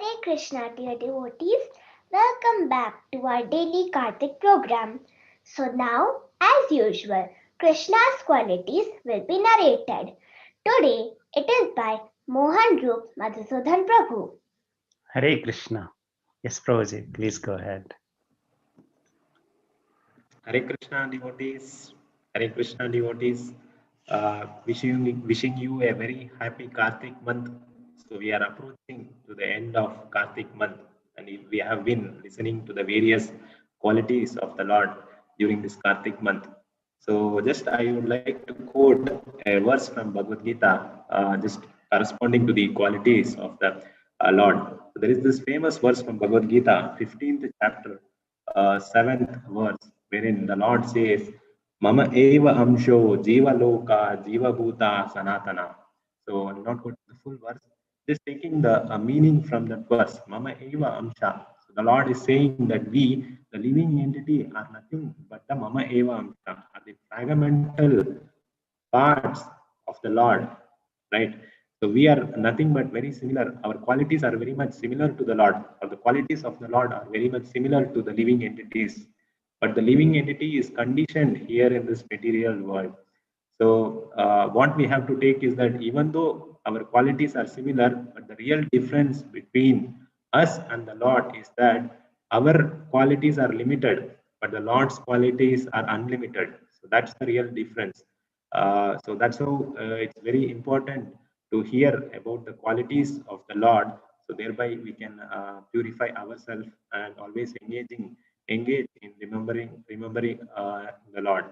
Hare Krishna, dear devotees. Welcome back to our daily Karthik program. So, now, as usual, Krishna's qualities will be narrated. Today, it is by Mohan Roop Madhusudan Prabhu. Hare Krishna. Yes, Prabhuji, please go ahead. Hare Krishna devotees, Hare Krishna devotees, wishing you a very happy Karthik month. So we are approaching to the end of Karthik month, and we have been listening to the various qualities of the Lord during this Karthik month. So just I would like to quote a verse from Bhagavad Gita, just corresponding to the qualities of the Lord. So there is this famous verse from Bhagavad Gita, 15th chapter, 7th verse, wherein the Lord says, Mama eva amsho jiva loka jiva bhuta sanatana. So I'm not going to the full verse, just taking the meaning from that verse, Mama eva amsha. So the Lord is saying that we, the living entity, are nothing but the Mama eva amsha, are the fragmental parts of the Lord, right? So we are nothing but very similar. Our qualities are very much similar to the Lord, or the qualities of the Lord are very much similar to the living entities. But the living entity is conditioned here in this material world. So what we have to take is that even though our qualities are similar, but the real difference between us and the Lord is that our qualities are limited, but the Lord's qualities are unlimited. So that's the real difference. So that's how it's very important to hear about the qualities of the Lord. So thereby we can purify ourselves and always engage in remembering the Lord.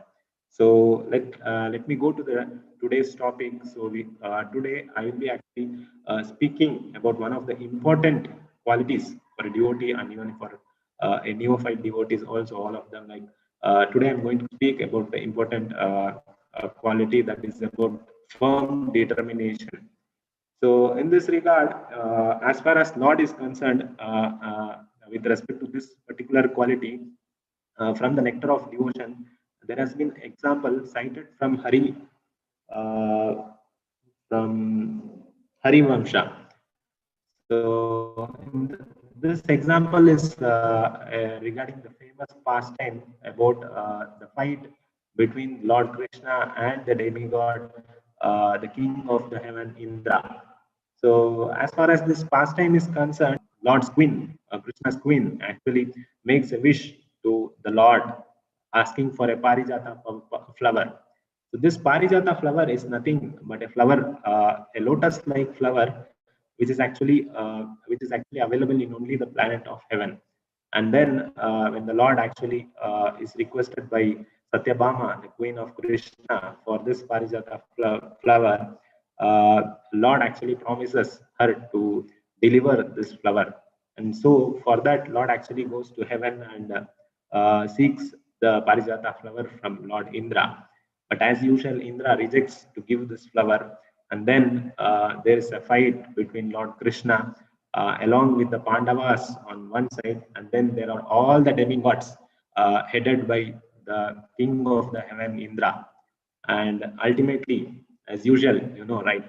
So let me go to the today's topic. So we today I will be actually speaking about one of the important qualities for a devotee and even for a neophyte devotees also, all of them. Like today I'm going to speak about the important quality that is about firm determination. So in this regard, as far as Lord is concerned, with respect to this particular quality, from the nectar of devotion, there has been example cited from from Harivamsha. So this example is regarding the famous pastime about the fight between Lord Krishna and the demigod, the king of the heaven, Indra. So as far as this pastime is concerned, Lord's queen, Krishna's queen, actually makes a wish to the Lord, asking for a parijata flower. So this parijata flower is nothing but a flower, a lotus-like flower, which is actually available in only the planet of heaven. And then when the Lord actually is requested by Satyabhama, the queen of Krishna, for this parijata flower, Lord actually promises her to deliver this flower. And so for that, Lord actually goes to heaven and seeks the parijata flower from Lord Indra. But as usual, Indra rejects to give this flower, and then there is a fight between Lord Krishna along with the Pandavas on one side, and then there are all the demigods headed by the king of the heaven, Indra. And ultimately, as usual, you know, right,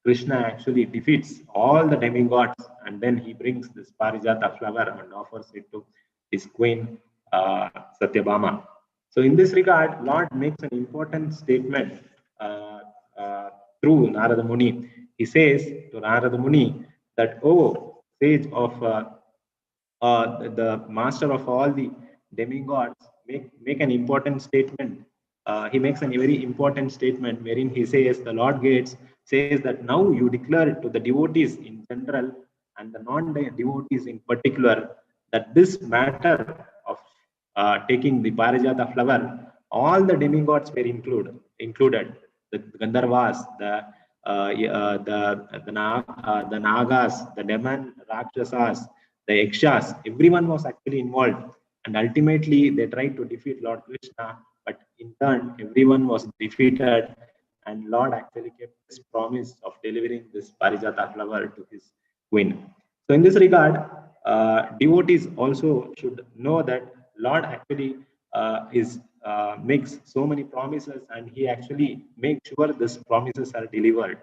Krishna actually defeats all the demigods, and then he brings this Parijata flower and offers it to his queen, Satyabhama. So in this regard, Lord makes an important statement uh, through Narada Muni. He says to Narada Muni that, oh, sage of the master of all the demigods, make an important statement. He makes a very important statement wherein he says, the Lord Gates says that now you declare to the devotees in general and the non-devotees in particular that this matter of taking the Parijata flower, all the demigods were included, the Gandharvas, the Nagas, the Demon Rakshasas, the Yakshas, everyone was actually involved. And ultimately, they tried to defeat Lord Krishna, but in turn, everyone was defeated. And Lord actually kept his promise of delivering this Parijata flower to his queen. So, in this regard, devotees also should know that Lord actually is makes so many promises, and he actually makes sure these promises are delivered.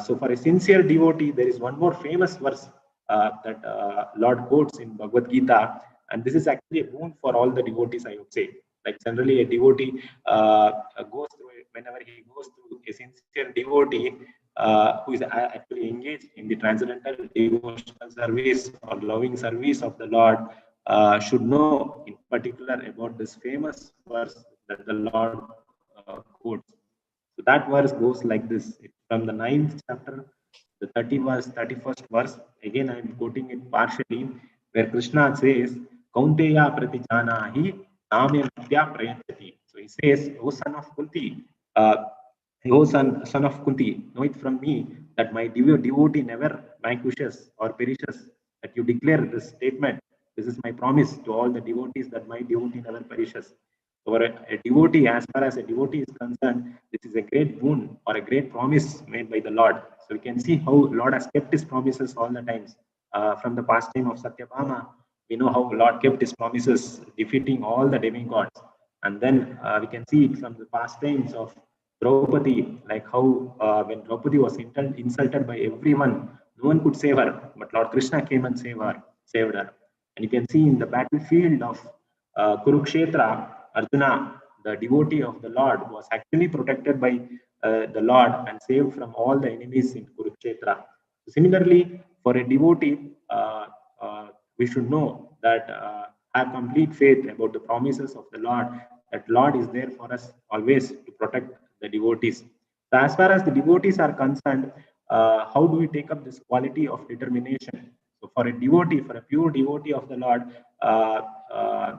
So, for a sincere devotee, there is one more famous verse Lord quotes in Bhagavad Gita, and this is actually a boon for all the devotees, I would say. Like generally, a devotee goes through whenever he goes through a sincere devotee who is actually engaged in the transcendental devotional service or loving service of the Lord should know in particular about this famous verse that the Lord quotes. So that verse goes like this. It's from the 9th chapter, the 31st verse. Again, I am quoting it partially, where Krishna says, Kaunteya pratijanahi namya vidya prayachati. So he says, O son of Kunti, O son of Kunti, know it from me that my devotee never vanquishes or perishes. That you declare this statement. This is my promise to all the devotees that my devotee never perishes. For a devotee, as far as a devotee is concerned, this is a great boon or a great promise made by the Lord. So we can see how Lord has kept his promises all the times. From the past time of Satyabhama, we know how Lord kept his promises, defeating all the demigods. And then we can see it from the past times of Draupadi, like how when Draupadi was insulted by everyone, no one could save her, but Lord Krishna came and saved her. And you can see in the battlefield of Kurukshetra, Arjuna, the devotee of the Lord, was actually protected by the Lord and saved from all the enemies in Kurukshetra. Similarly, for a devotee, we should know that have complete faith about the promises of the Lord, that Lord is there for us always to protect the devotees. So as far as the devotees are concerned, how do we take up this quality of determination? So for a devotee, for a pure devotee of the Lord, uh, uh,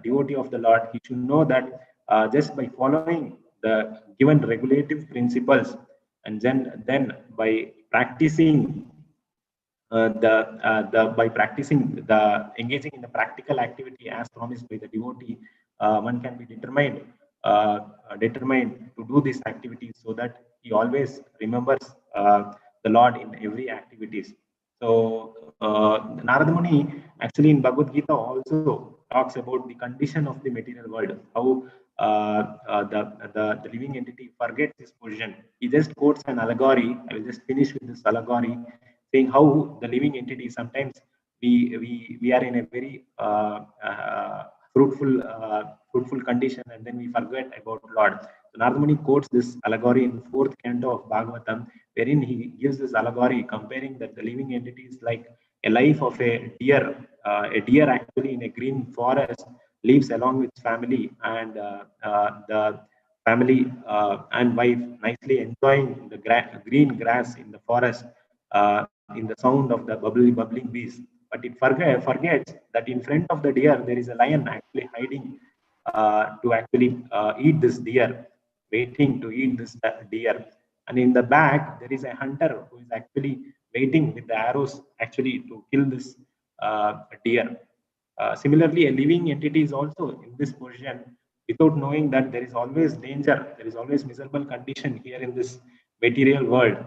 devotee of the Lord, he should know that just by following the given regulative principles, and then by practicing the by practicing the engaging in the practical activity as promised by the devotee, one can be determined to do this activity so that he always remembers the Lord in every activities. So Narada Muni actually in Bhagavad Gita also talks about the condition of the material world, how the living entity forgets his position. He just quotes an allegory. I will just finish with this allegory, saying how the living entity sometimes we are in a very fruitful condition, and then we forget about Lord. So Narada Muni quotes this allegory in fourth canto of Bhagavatam, wherein he gives this allegory comparing that the living entity is like a life of a deer. A deer actually in a green forest lives along with family, and the family and wife nicely enjoying the green grass in the forest, in the sound of the bubbling bees. But it forgets that in front of the deer there is a lion actually hiding to actually eat this deer, waiting to eat this deer. And in the back there is a hunter who is actually waiting with the arrows actually to kill this deer. Similarly, a living entity is also in this position without knowing that there is always danger, there is always miserable condition here in this material world,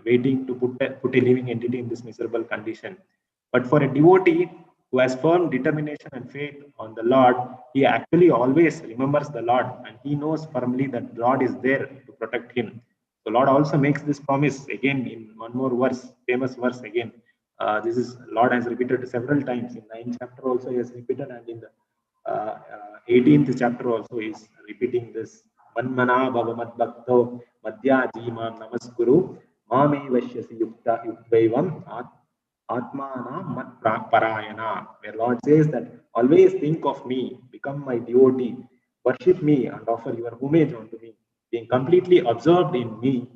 waiting to put a living entity in this miserable condition. But for a devotee who has firm determination and faith on the Lord, he actually always remembers the Lord, and he knows firmly that Lord is there to protect him. So Lord also makes this promise again in one more verse, famous verse again. This is Lord has repeated several times in 9th chapter also he has repeated, and in the 18th chapter also is repeating this. Manmana bhavamat bhakto madhya jimam namaskuru mami vashyasi yukta yuktaivam atmana mat parayana, where Lord says that always think of me, become my devotee, worship me and offer your homage unto me, being completely absorbed in me,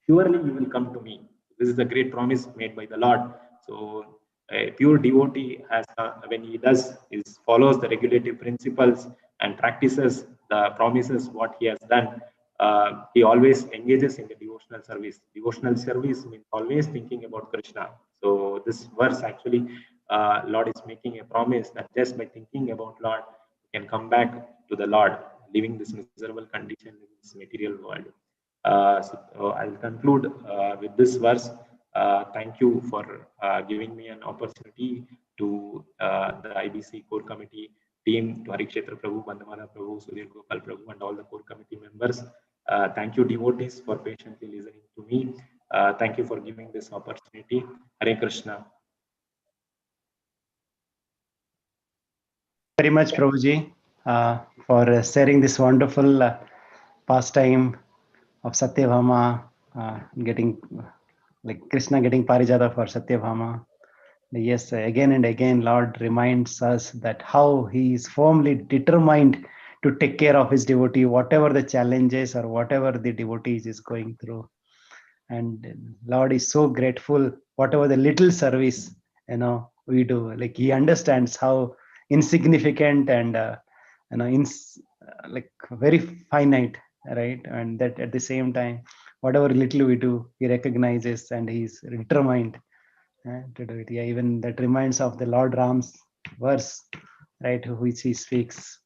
surely you will come to me. This is the great promise made by the Lord. So a pure devotee has when he does is follows the regulative principles and practices the promises what he has done. He always engages in the devotional service. Devotional service means always thinking about Krishna. So this verse actually, Lord is making a promise that just by thinking about Lord, you can come back to the Lord, living this miserable condition in this material world. I'll conclude with this verse. Thank you for giving me an opportunity to the IBC core committee team, to Harikshetra Prabhu, Bandamala Prabhu, Sudhir Gopal Prabhu, and all the core committee members. Thank you, devotees, for patiently listening to me. Thank you for giving this opportunity. Hare Krishna. Very much, Prabhuji, for sharing this wonderful pastime of Satyabhama, getting like Krishna getting Parijata for Satyabhama. Yes, again and again, Lord reminds us that how he is firmly determined to take care of his devotee, whatever the challenges or whatever the devotee is going through. And Lord is so grateful, whatever the little service we do. Like he understands how insignificant and like very finite, right? And that at the same time, whatever little we do, he recognizes and he's determined to do it. Yeah, even that reminds of the Lord Ram's verse, right, which he speaks.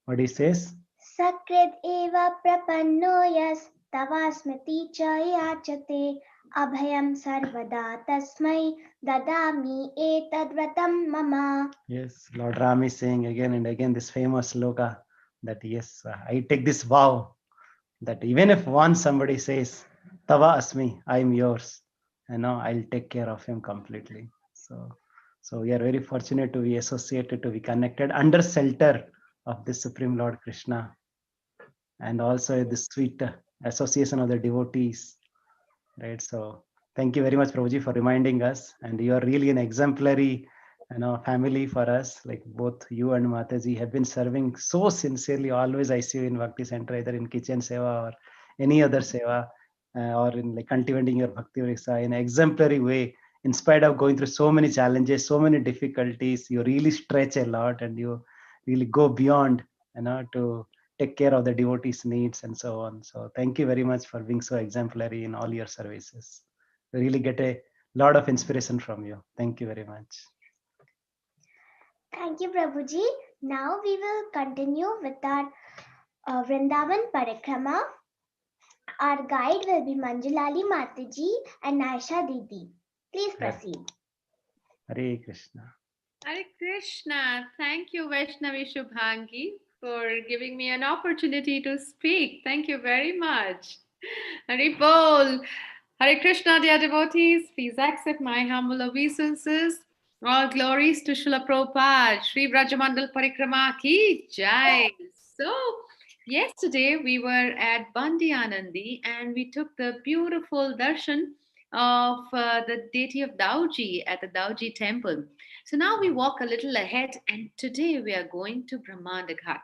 What he says? Sakrit eva prapanno yas tavasmiti cha yachate abhayam sarvada tasmai dadami etadvratam mama. Yes, Lord Ram is saying again and again this famous sloka that yes, I take this vow that even if once somebody says, Tava Asmi, I'm yours, I'll take care of him completely. So we are very fortunate to be associated, to be connected under shelter of the Supreme Lord Krishna, and also the sweet association of the devotees, right? So thank you very much, Prabhuji, for reminding us. And you are really an exemplary, family for us. Like both you and Mataji have been serving so sincerely. Always I see you in Bhakti Center, either in kitchen seva or any other seva, or in like cultivating your Bhakti Vriksa in an exemplary way. In spite of going through so many challenges, so many difficulties, you really stretch a lot and you really go beyond, to take care of the devotees' needs and so on. So thank you very much for being so exemplary in all your services. We really get a lot of inspiration from you. Thank you very much. Thank you, Prabhuji. Now we will continue with our Vrindavan Parikrama. Our guide will be Manjulali Mataji and Naisha Didi. Please proceed. Hare Krishna. Hare Krishna. Thank you, Vaishnavi Shubhangi, for giving me an opportunity to speak. Thank you very much. Hare Bol. Hare Krishna, dear devotees. Please accept my humble obeisances. All glories to Srila Prabhupada. Shri Brajamandal Parikrama ki jai. So, yesterday we were at Bandi Anandi and we took the beautiful darshan of the deity of Dauji at the Dauji temple. So now we walk a little ahead, and today we are going to Brahmanda Ghat.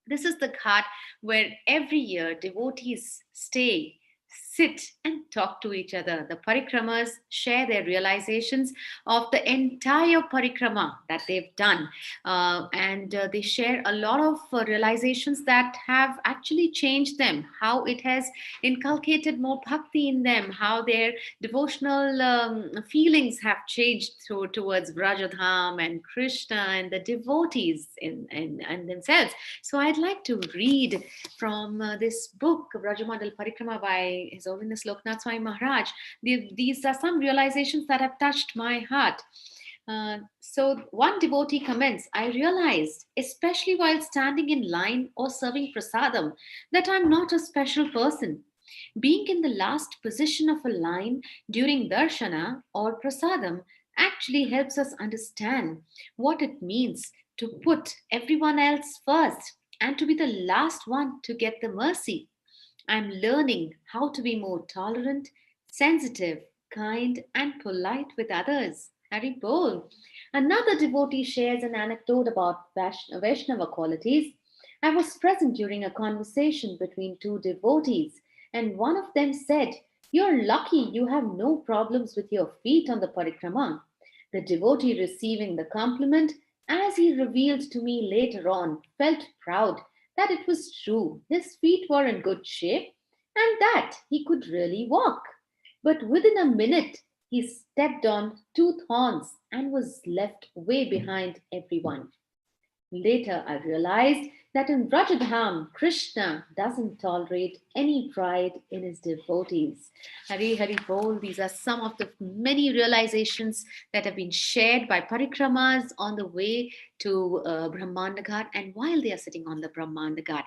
This is the ghat where every year devotees stay, sit, and talk to each other. The parikramas share their realizations of the entire parikrama that they've done. And they share a lot of realizations that have actually changed them, how it has inculcated more bhakti in them, how their devotional feelings have changed towards Vrajadham and Krishna and the devotees in themselves. So I'd like to read from this book, Rajamandal Parikrama by His Holiness Loknath Swami Maharaj. These are some realizations that have touched my heart. So one devotee comments, I realized, especially while standing in line or serving prasadam, that I'm not a special person. Being in the last position of a line during darshana or prasadam actually helps us understand what it means to put everyone else first and to be the last one to get the mercy. I'm learning how to be more tolerant, sensitive, kind, and polite with others. Hari Bol. Another devotee shares an anecdote about Vaishnava qualities. I was present during a conversation between two devotees, and one of them said, You're lucky you have no problems with your feet on the parikrama. The devotee receiving the compliment, as he revealed to me later on, felt proud that it was true. His feet were in good shape and that he could really walk. But within a minute, he stepped on two thorns and was left way behind everyone. Later, I realized that in Rajadham, Krishna doesn't tolerate any pride in his devotees. Hari Hari Bol, these are some of the many realizations that have been shared by parikramas on the way to Brahmanda Ghat and while they are sitting on the Brahmanda Ghat.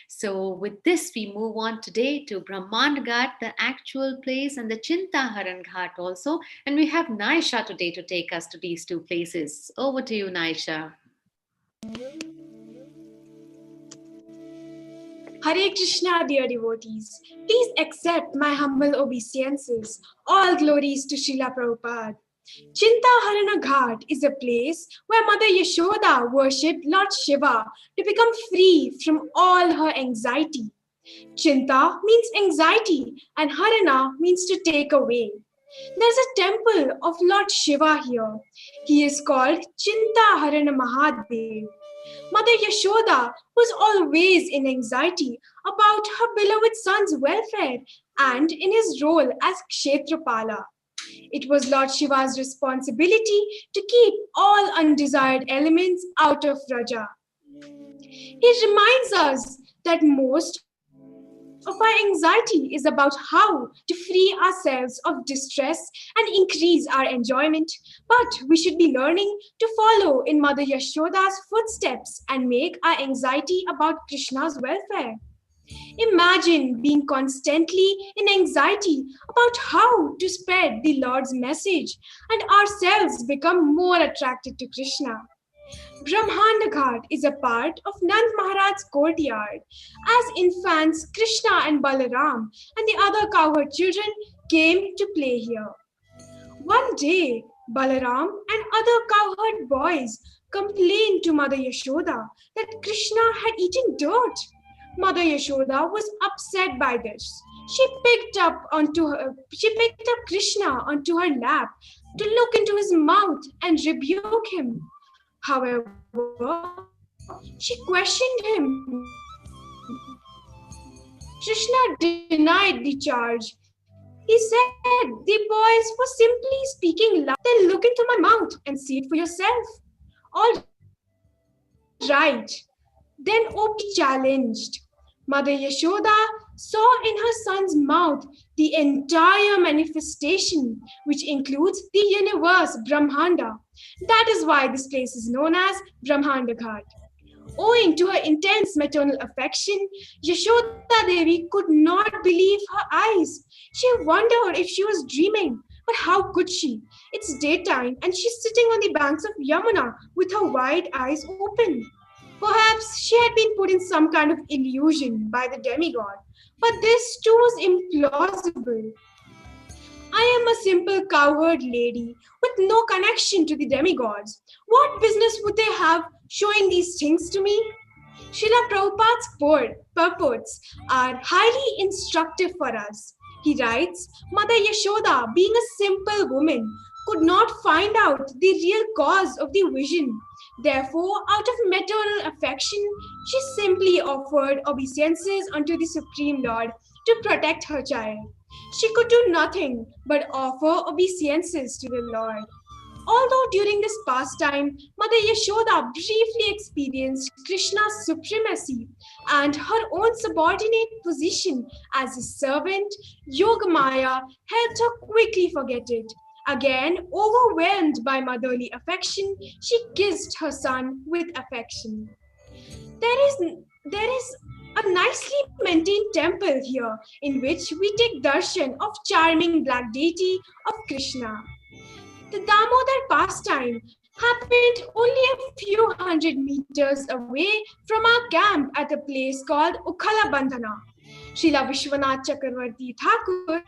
So, with this, we move on today to Brahmanda Ghat, the actual place, and the Chintaharan Ghat also. And we have Naisha today to take us to these two places. Over to you, Naisha. Hare Krishna, dear devotees. Please accept my humble obeisances. All glories to Srila Prabhupada. Chintaharana Ghat is a place where Mother Yashoda worshipped Lord Shiva to become free from all her anxiety. Chinta means anxiety and Harana means to take away. There's a temple of Lord Shiva here. He is called Chintaharana Mahadev. Mother Yashoda was always in anxiety about her beloved son's welfare and in his role as Kshetrapala. It was Lord Shiva's responsibility to keep all undesired elements out of Raja. He reminds us that most of our anxiety is about how to free ourselves of distress and increase our enjoyment, but we should be learning to follow in Mother Yashoda's footsteps and make our anxiety about Krishna's welfare. Imagine being constantly in anxiety about how to spread the Lord's message and ourselves become more attracted to Krishna. Brahmanda Ghat is a part of Nand Maharaj's courtyard. As infants, Krishna and Balaram and the other cowherd children came to play here. One day, Balaram and other cowherd boys complained to Mother Yashoda that Krishna had eaten dirt. Mother Yashoda was upset by this. She picked up Krishna onto her lap to look into his mouth and rebuke him. However, she questioned him. Krishna denied the charge. He said, "The boys were simply speaking loud. Then look into my mouth and see it for yourself." All right. Then Obi challenged. Mother Yashoda saw in her son's mouth the entire manifestation, which includes the universe, Brahmanda. That is why this place is known as Brahmanda Ghat. Owing to her intense maternal affection, Yashoda Devi could not believe her eyes. She wondered if she was dreaming, but how could she? It's daytime and she's sitting on the banks of Yamuna with her wide eyes open. Perhaps she had been put in some kind of illusion by the demigod, but this too was implausible. I am a simple cowherd lady with no connection to the demigods. What business would they have showing these things to me? Srila Prabhupada's purports are highly instructive for us. He writes, Mother Yashoda, being a simple woman, could not find out the real cause of the vision. Therefore, out of maternal affection, she simply offered obeisances unto the Supreme Lord to protect her child. She could do nothing but offer obeisances to the Lord. Although during this pastime, Mother Yashoda briefly experienced Krishna's supremacy and her own subordinate position as his servant, Yogamaya helped her quickly forget it. Again, overwhelmed by motherly affection, she kissed her son with affection. There is a nicely maintained temple here in which we take darshan of charming black deity of Krishna. The Damodar pastime happened only a few hundred meters away from our camp at a place called Ukhala Bandhana. Srila Vishwanath Chakravarti Thakur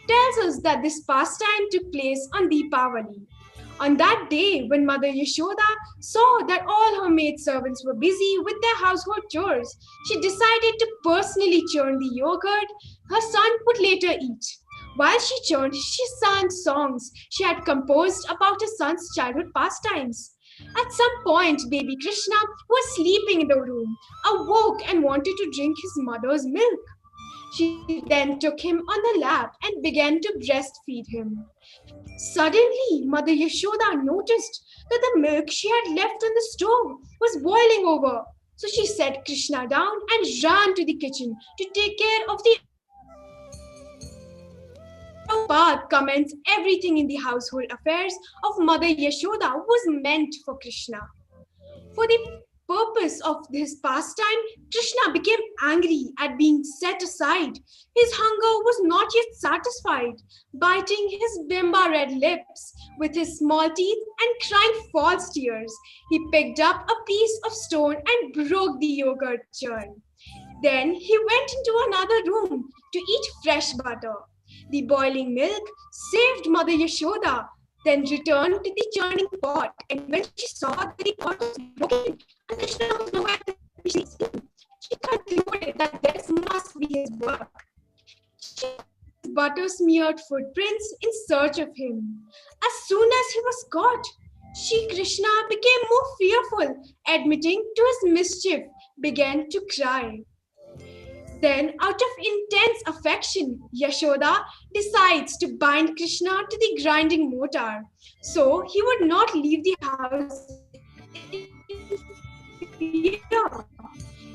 tells us that this pastime took place on Deepavali. On that day, when Mother Yashoda saw that all her maidservants were busy with their household chores, she decided to personally churn the yogurt her son would later eat. While she churned, she sang songs she had composed about her son's childhood pastimes. At some point, baby Krishna, who was sleeping in the room, awoke and wanted to drink his mother's milk. She then took him on the lap and began to breastfeed him. Suddenly, Mother Yashoda noticed that the milk she had left on the stove was boiling over. So she set Krishna down and ran to the kitchen to take care of the part comments everything in the household affairs of Mother Yashoda was meant for Krishna. For the purpose of his pastime, Krishna became angry at being set aside. His hunger was not yet satisfied. Biting his bimba red lips with his small teeth and crying false tears, he picked up a piece of stone and broke the yogurt churn. Then he went into another room to eat fresh butter. The boiling milk saved Mother Yashoda, then returned to the churning pot. And when she saw that the pot was broken and Krishna was nowhere to be seen, she concluded that this must be his work. She butter smeared footprints in search of him. As soon as he was caught, she, Krishna, became more fearful, admitting to his mischief, began to cry. Then, out of intense affection, Yashoda decides to bind Krishna to the grinding mortar, so he would not leave the house in fear.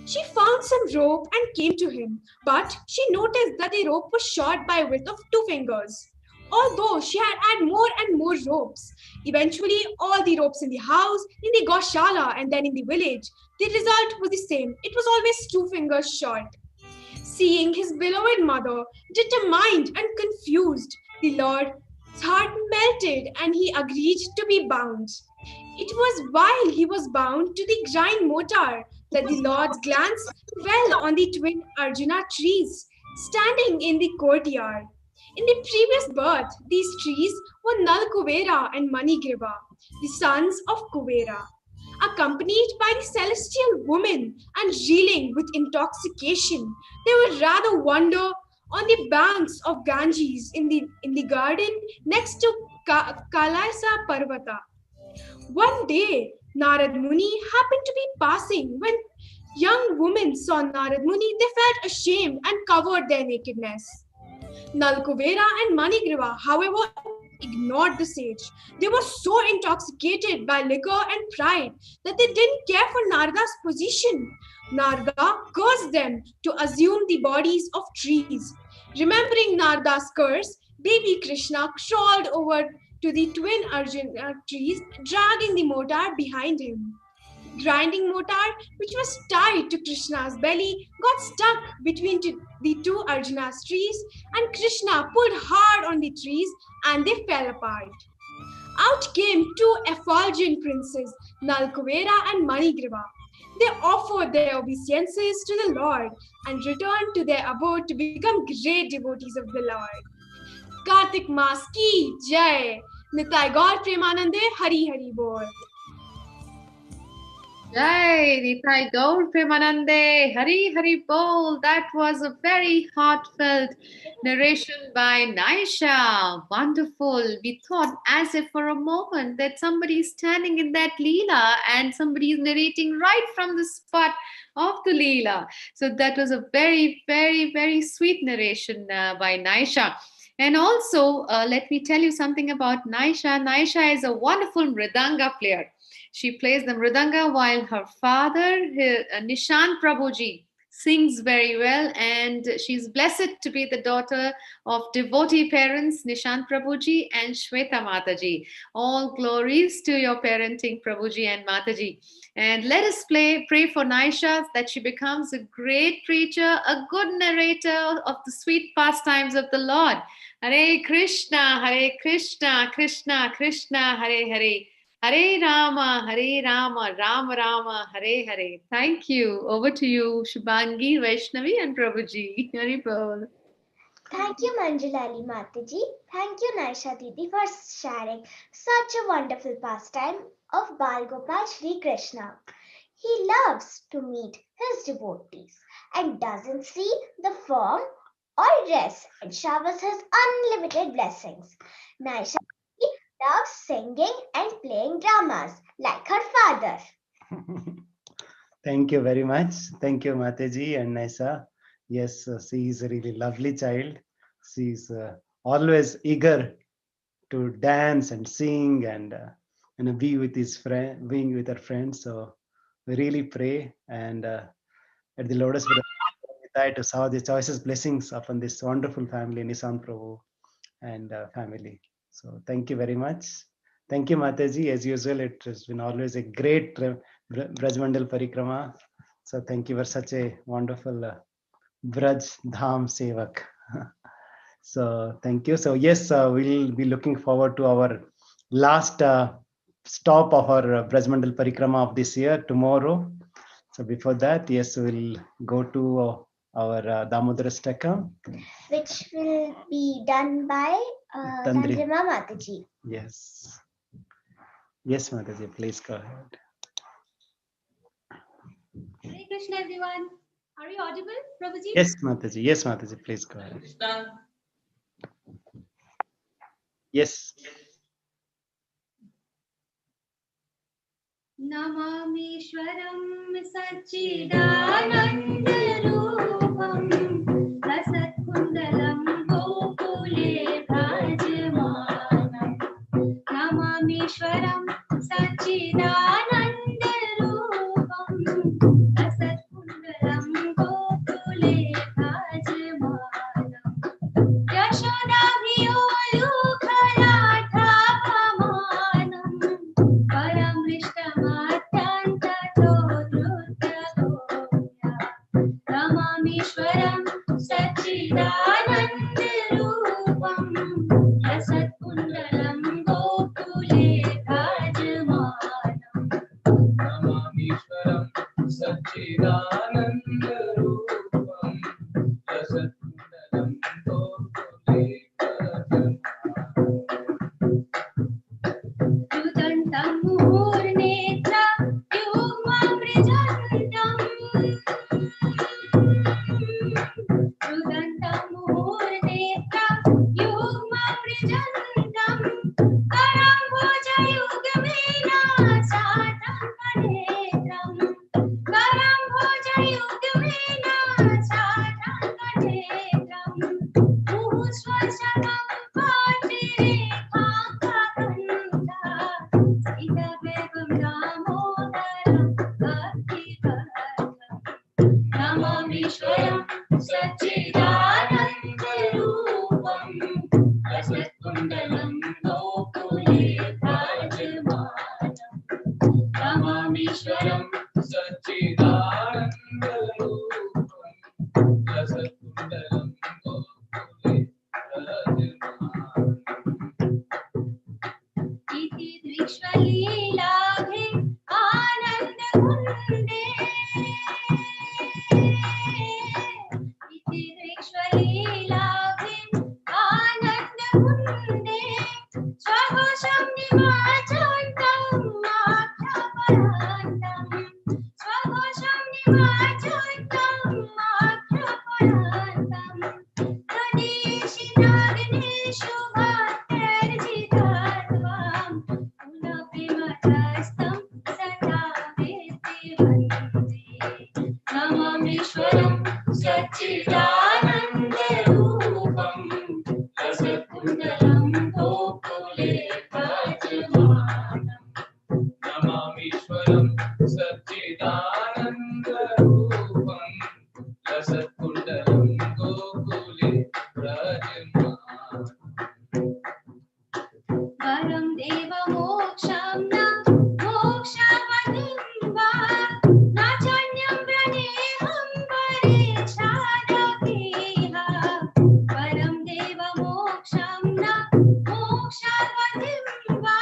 She found some rope and came to him, but she noticed that the rope was short by a width of 2 fingers. Although she had added more and more ropes, eventually all the ropes in the house, in the Goshala, and then in the village, the result was the same. It was always 2 fingers short. Seeing his beloved mother, determined and confused, the Lord's heart melted and he agreed to be bound. It was while he was bound to the grind mortar that the Lord's glance fell on the twin Arjuna trees standing in the courtyard. In the previous birth, these trees were Nal Kuvera and Manigriva, the sons of Kuvera. Accompanied by the celestial woman and reeling with intoxication, they would rather wander on the banks of Ganges in the garden next to Kalaisa Parvata. One day, Narad Muni happened to be passing. When young women saw Narad Muni, they felt ashamed and covered their nakedness. Nalkuvera and Manigriva, however, ignored the sage. They were so intoxicated by liquor and pride that they didn't care for Narada's position. Narada cursed them to assume the bodies of trees. Remembering Narada's curse, baby Krishna crawled over to the twin Arjuna trees, dragging the mortar behind him. Grinding mortar, which was tied to Krishna's belly, got stuck between the 2 Arjuna's trees, and Krishna pulled hard on the trees and they fell apart. Out came 2 effulgent princes, Nalkuvera and Manigriva. They offered their obeisances to the Lord and returned to their abode to become great devotees of the Lord. Karthik Maas ki Jai! Nitai Gaur Premanande Hari Hari Bol. Jai, Nitai Gaur Premanande, Hari Hari Bol. That was a very heartfelt narration by Naisha. Wonderful. We thought as if for a moment that somebody is standing in that Leela and somebody is narrating right from the spot of the Leela. So that was a very, very, very sweet narration by Naisha. And also, let me tell you something about Naisha. Naisha is a wonderful Mridanga player. She plays the Mridanga while her father, Nishant Prabhuji, sings very well. And she's blessed to be the daughter of devotee parents, Nishant Prabhuji and Shweta Mataji. All glories to your parenting, Prabhuji and Mataji. And let us pray for Naisha that she becomes a great preacher, a good narrator of the sweet pastimes of the Lord. Hare Krishna, Krishna Krishna, Hare Hare. Hare Rama, Rama Rama, Hare Hare. Thank you. Over to you, Shubhangi, Vaishnavi, and Prabhuji. Hari Bol. Thank you, Manjulali Mataji. Thank you, Naisha Didi, for sharing such a wonderful pastime of Bal Gopal Shri Krishna. He loves to meet his devotees and doesn't see the form or dress and showers his unlimited blessings. Naisha Didi loves singing and playing dramas like her father. Thank you very much. Thank you, Mataji and Naisa. Yes, she is a really lovely child. She's always eager to dance and sing and be with his friend, being with her friends. So we really pray and at the Lotus Vidai to saw the choices blessings upon this wonderful family, Nisan Prabhu and family. So thank you very much. Thank you, Mataji. As usual, it has been always a great Brajmandal Parikrama. So thank you for such a wonderful Braj Dham Sevak. So thank you. So yes, we'll be looking forward to our last stop of our Brajmandal Parikrama of this year tomorrow. So before that, yes, we'll go to our Damodar Stakam. which will be done by Tandri. Tandrima Mataji. Yes. Yes, Mataji, please go ahead. Hare Krishna, everyone. Are you audible, Prabhuji? Yes, Mataji. Yes, Mataji, please go ahead. Yes. Namamishwaram Sachidanandarupam Rasatkundalam Gokule Bhajmanam Namamishwaram Sachidanandarupam Rasatkundalam Gokule Bhajmanam Yashodabhiyolukhalathapamanam Paramrishtamatyantatodruttagoya Namamishwaram Sachidanandarupam Rasatkundalam Gokule Bhajmanam Namamishwaram Sachidanandarupam Rasatkundalam Gokule Yudantam Muhurnetra Yugmamrijantam Yudantam Muhurnetra Yugmamrijantam Karambhojayugmena Satankanetram Karambhojayugmena Satankanetram Muhuswasakam Patrirekhankakanta Sitavevam Damodaram Bhaktivedam Namamishwaram Sachidanandarupam Rasatkundalam Gokule Bhajmanam Namamishwaram Sachidanandarupam Rasatkundalam Gokule Iti Drikshvalilabhe Anandakunde Iti Drikshvalilabhe Anandakunde Swaghosam Nimachantam Akhyaparantam Swaghosam Nimachantam Akhyaparantam Tadeshinagineshu Bhattarjitatvam Punaprimatastam Sata Veti Vande Namamishwaram Sachidanandarupam Rasatkundalam Gokule Bhajmanam Namamishwaram Sachidanandarupam Rasatkundalam Gokule Bhajmanam Varam Deva Moksham Na Mokshapadim Va Nachanyam Praneham Parishadakeha Varam Deva Moksham Na Mokshapadim Va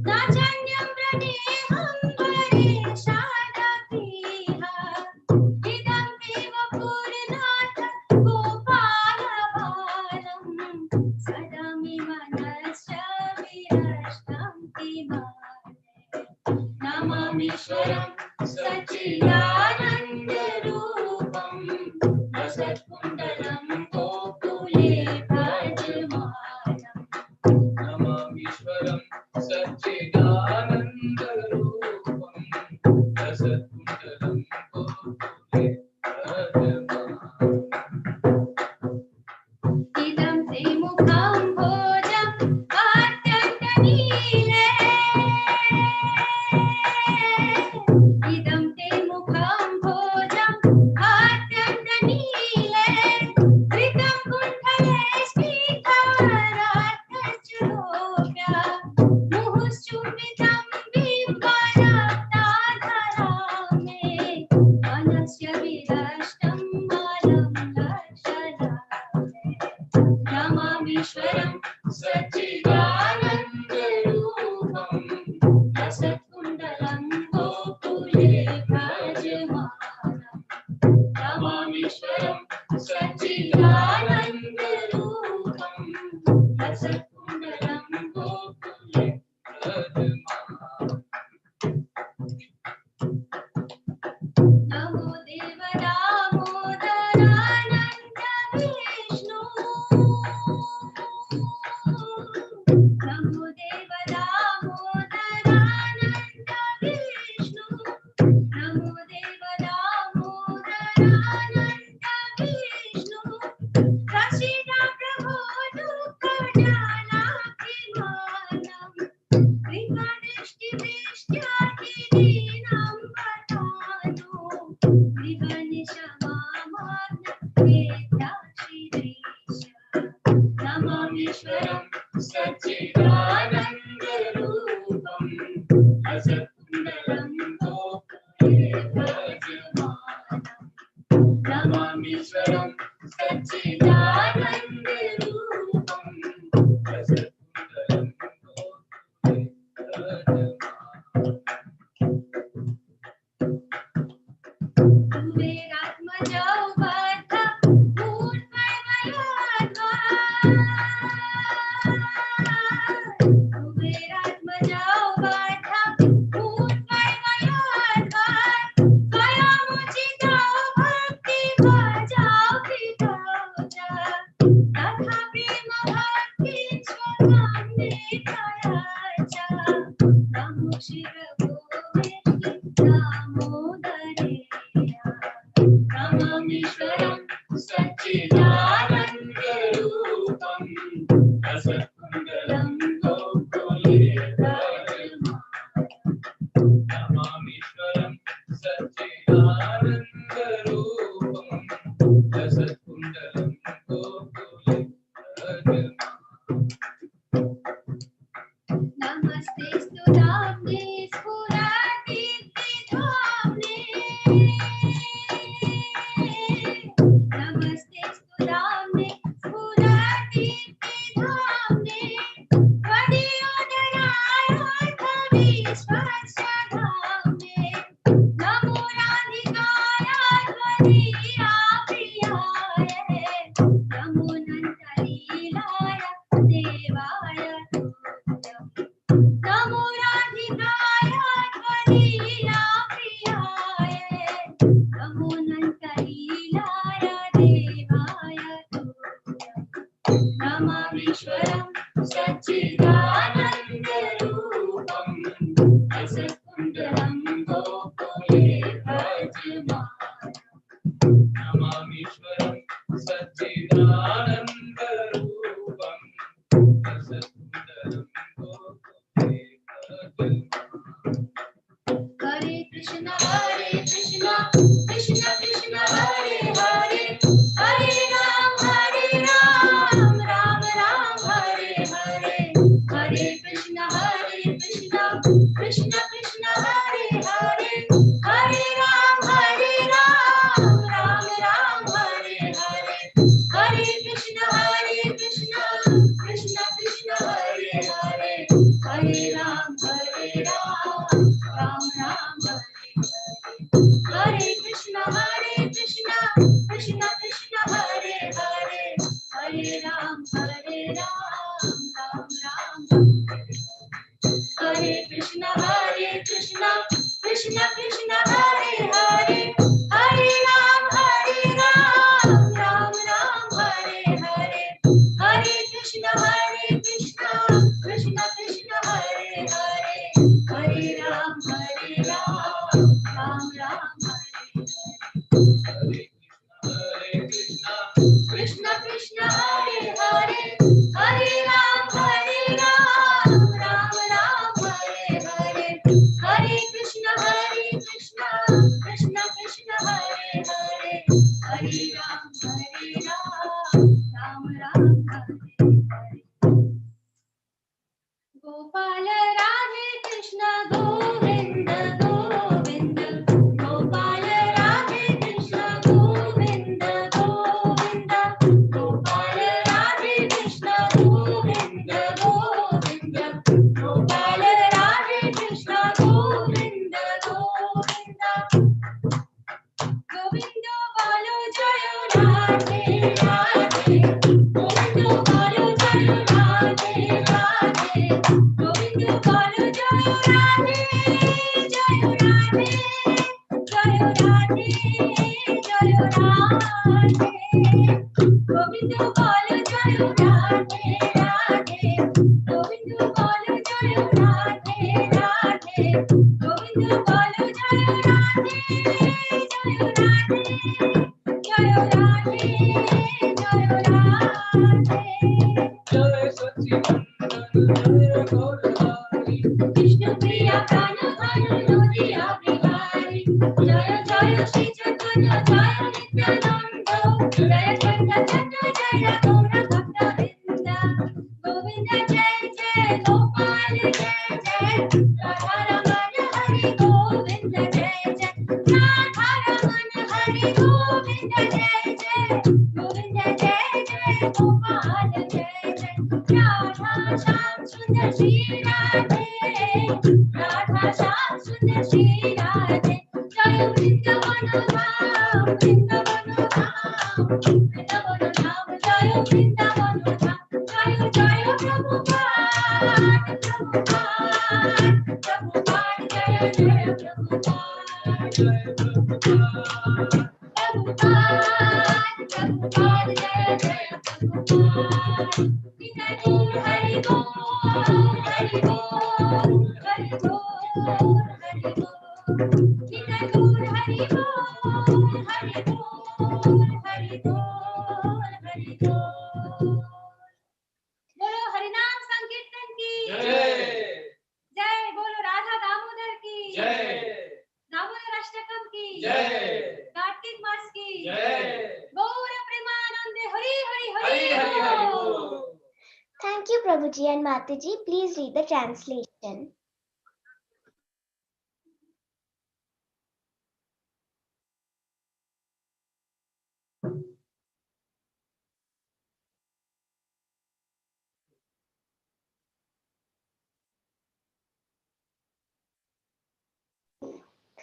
Nachanyam Praneham Parishadakeha Idam Deva Purinatha Gopalabalam Sadami Manasya Virashtanti Mane Namamishwaram Sachidanandarupam Rasatkundalam Gokule Bhajmanam Namamishwaram Sachidanandarupam Rasatkundalam Gokule Bhajmanam नमामीश्वरं सच्चिदानन्दरूपं रसकुण्डलं गोकुले विराजमानम्। नमो देव दामोदरानन्द विष्णु नमो देव दामोदरानन्द विष्णु नमो देव दामोदरानन्द विष्णु रसिका प्रभो दुःखजालाभिमानम् कृपादृष्टिदृष्ट्यादिदीनां वदानो गृहनिशमामार्गेताश्रीदेश नमामीश्वरं सच्चिदानन्दरूपं रसकुण्डलं गोकुले विराजमानम्। नमामीश्वरं सच्चिदानन्दरूपं रसकुण्डलं गोकुले विराजमानम्। कुबेरात्मजौ बद्ध कुबेरात्मजौ बद्ध स्वयमुचितौ भक्तिभजौ विभोजा तथा प्रेम भक्ति स्वकाम्येतरच नमो शिरगोविन्द दामोदरेय नमामीश्वरं सच्चिदानन्दरूपं रसकुण्डलं गोकुले विराजमानम्। नमामीश्वरं सच्चिदानन्दरूपं रसकुण्डलं गोकुले विराजमानम्। नमस्तेस्तु धाम्ने स्फुरदीप्तिधाम्ने नमस्तेस्तु धाम्ने स्फुरदीप्तिधाम्ने त्वदीयोदरायोऽर्थविश्वस्य नमो राधिकाय त्वदीयाप्रियाय नमो नन्दलीलाय देवाय नमो राधिकाय त्वदीयाप्रियाय नमो नन्दलीलाय देवाय नमामीश्वरं सच्चिदानन्दरूपं रसकुण्डलं गोकुले विराजमानम्। नमामीश्वरं सच्चिदानन्दरूपं रसकुण्डलं गोकुले विराजमानम्। हरे कृष्ण कृष्ण कृष्ण हरे हरे हरे राम राम राम हरे हरे हरे कृष्ण कृष्ण कृष्ण हरे हरे हरे राम राम राम हरे हरे हरे कृष्ण कृष्ण कृष्ण हरे हरे हरे राम राम राम हरे हरे कृष्ण कृष्ण कृष्ण हरे हरे हरे राम राम राम हरे कृष्ण कृष्ण कृष्ण हरे हरे हरे राम राम राम हरे हरे हरे कृष्ण कृष्ण कृष्ण हरे हरे हरे राम राम राम हरे कृष्ण कृष्ण हरे हरे हरे राम राम राम हरे हरे हरे कृष्ण कृष्ण कृष्ण हरे हरे हरे राम राम हरे हरे गोपाल राधे कृष्ण गोविंद गोविंद गोपाल राधे कृष्ण गोविंद गोविंद गोपाल राधे कृष्ण गोविंद बोलो जय राधे राधे गोविंद बोलो जय राधे राधे गोविंद बोलो जय राधे जय राधे जय राधे जय राधे जय सच्चिदानंद जय गौरवारी विष्णु प्रिया प्राण धन लोदिया बिहारी जय जय श्री चैतन्य जय नित्यानंद जय चंद्र चंद्र जय गौर भक्त वृंद गोविंद जय जय गोपाल जय जय राधा रमण हरि गोविंद जय जय राधा रमण हरि गोविंद जय जय गोविंद जय जय गोपाल जय जय राधा श्याम सुंदर श्री राधे राधा श्याम सुंदर श्री राधे जय वृंदावन धाम वृंदावन धाम वृंदावन धाम जय वृंदावन धाम जय जय प्रभुपाद प्रभुपाद प्रभुपाद जय जय प्रभुपाद जय प्रभुपाद प्रभुपाद प्रभुपाद जय जय प्रभुपाद हरि बोल हरि बोल हरि बोल हरि बोल हरि बोल हरि बोल हरि बोल हरि बोल हरि बोल बोलो हरिनाम संकीर्तन की जय बोलो राधा दामोदर की दामोदर अष्टकम की कार्तिक मास की गौर प्रेमानंदे हरि हरि हरि हरि बोल Thank you, Prabhuji and Mataji. Please read the translation.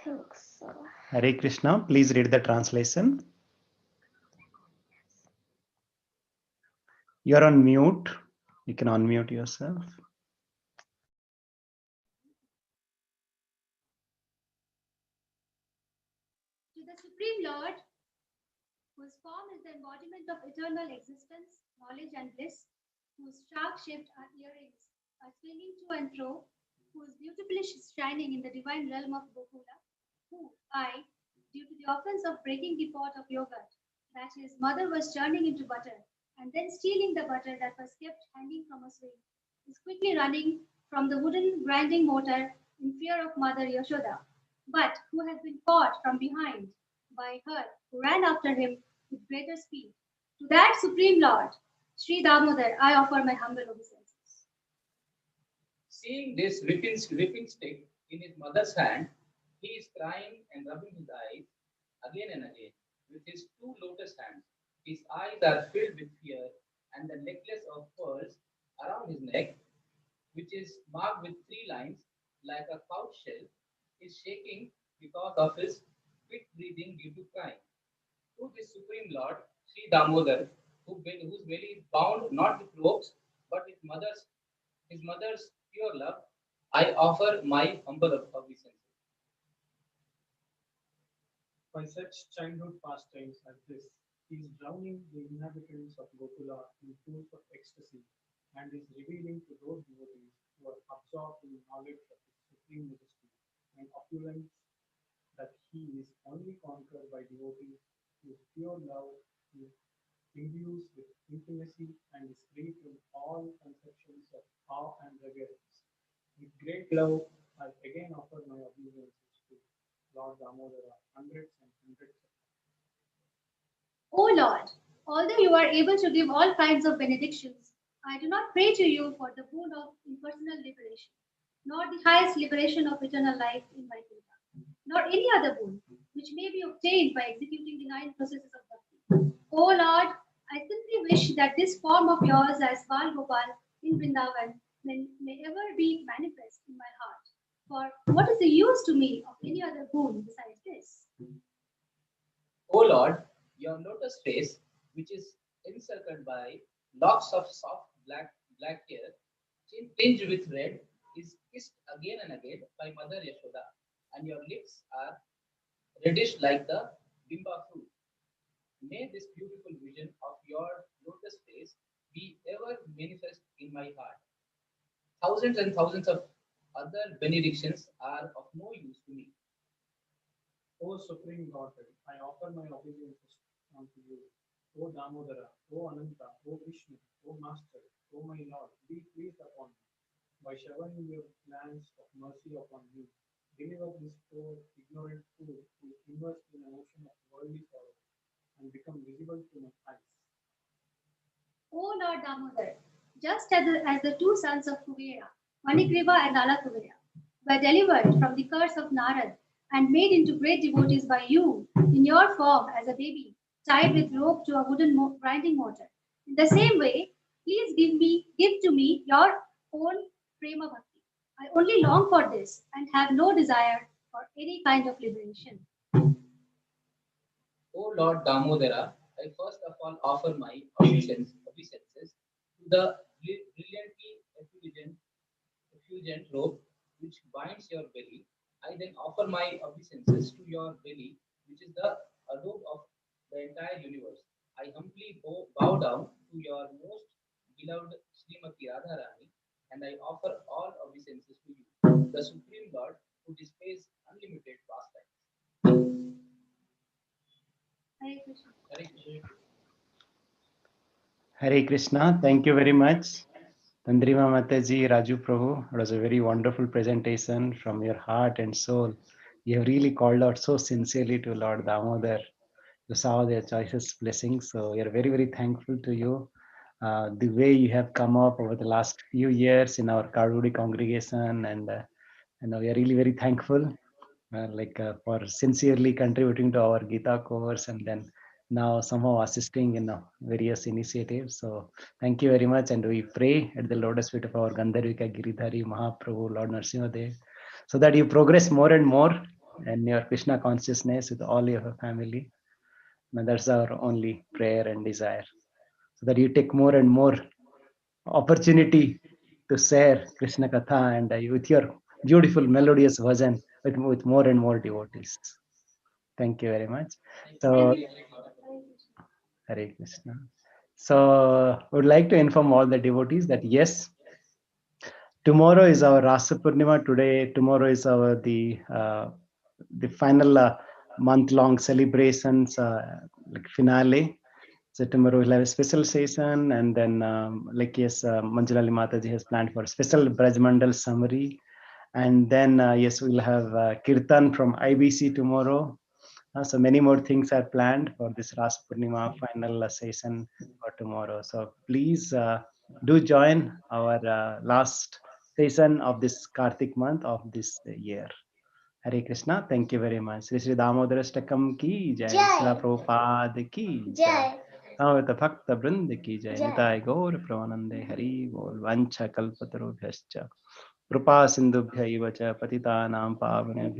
Thanks. Hare Krishna, please read the translation. You're on mute. You can unmute yourself. To the Supreme Lord, whose form is the embodiment of eternal existence, knowledge, and bliss, whose shark-shaped earrings are swinging to and fro, who is beautifully shining in the divine realm of Gokula, who I, due to the offense of breaking the pot of yogurt that his mother was churning into butter and then stealing the butter that was kept hanging from a swing, is quickly running from the wooden grinding mortar in fear of Mother Yashoda, but who has been caught from behind by her who ran after him with greater speed. To that Supreme Lord, Sri Damodar, I offer my humble obeisances. Seeing this whipping stick in his mother's hand, he is crying and rubbing his eyes again and again with his two lotus hands. His eyes are filled with fear, and the necklace of pearls around his neck, which is marked with three lines like a couch shell, is shaking because of his quick breathing due to crying. To this Supreme Lord, Sri Damodar, whose belly is bound not with ropes but with his mother's pure love, I offer my humble obeisance. By such childhood pastimes as this, he is drowning the inhabitants of Gokula in pools of ecstasy and is revealing to those devotees who are absorbed in knowledge of his supreme majesty and opulence that he is only conquered by devotees whose pure love is imbues with intimacy and is free from all conceptions of awe and reverence. With great love, I again offer my obeisances to Lord Damodara, hundreds and hundreds of O Lord, although you are able to give all kinds of benedictions, I do not pray to you for the boon of impersonal liberation, nor the highest liberation of eternal life in my kingdom, nor any other boon which may be obtained by executing the nine processes of bhakti. O Lord, I simply wish that this form of yours as Bal Gopal in Vrindavan may ever be manifest in my heart. For what is the use to me of any other boon besides this? O Lord, your lotus face, which is encircled by locks of soft black hair, tinged with red, is kissed again and again by Mother Yashoda, and your lips are reddish like the bimba fruit. may this beautiful vision of your lotus face be ever manifest in my heart. Thousands and thousands of other benedictions are of no use to me. O Supreme Godhead, I offer my obeisances unto you. O Damodara, O Ananta, O Vishnu, O Master, O my Lord, be pleased upon me. By showering your glance of mercy upon me, deliver this poor, ignorant fool who is immersed in an ocean of worldly sorrow and become visible to my eyes. O Lord Damodar, just as the two sons of Kuvera, Manikriva and Alakuvera, were delivered from the curse of Narad and made into great devotees by you in your form as a baby, tied with rope to a wooden grinding mortar. In the same way, please give to me your own prema bhakti. I only long for this and have no desire for any kind of liberation. O Lord Damodara, I first of all offer my obeisances to the brilliantly effulgent robe which binds your belly. I then offer my obeisances to your belly, which is the robe of the entire universe. I humbly bow down to your most beloved Srimati Radharani, and I offer all obeisances to you, the Supreme Lord who displays unlimited pastimes. Hare Krishna. Hare Krishna. Hare Krishna. Thank you very much. Tandrima Mataji, Raju Prabhu. It was a very wonderful presentation from your heart and soul. You have really called out so sincerely to Lord Damodar to saw their choices blessings. So we are very, very thankful to you. The way you have come up over the last few years in our Karudi congregation, and we are really very thankful, for sincerely contributing to our Gita course, and then now somehow assisting in various initiatives. So thank you very much, and we pray at the lotus feet of our Gandharvika Giridhari Mahaprabhu Lord Nrsimhadev, so that you progress more and more in your Krishna consciousness with all your family. And that's our only prayer and desire, so that you take more and more opportunity to share Krishna Katha and with your beautiful melodious version with more and more devotees. Thank you very much. Thank you. So, Thank Hare you. Hare Lord. Hare Krishna. Hare Krishna. So, I would like to inform all the devotees that yes, tomorrow is our Rasa Purnima. Tomorrow is our the final month-long celebrations, like finale. So tomorrow we'll have a special session, and then Manjulali Mataji has planned for a special Braj Mandal summary, and then yes, we'll have Kirtan from IBC tomorrow. So many more things are planned for this Ras Purnima final session for tomorrow. So please do join our last session of this Karthik month of this year. Hare Krishna. Thank you very much. Sri Sri Damodarastakam ki jai. Srila Jai. Prabhupada ki jai. Jai. Samaveta Bhakta Vrind ki jai. Jai. Nitai Gaur Pramanande Hari Bol. Vancha Kalpatarubhyascha. Krupa Sindhubhya Ivacha Patitanam Pavanebhyo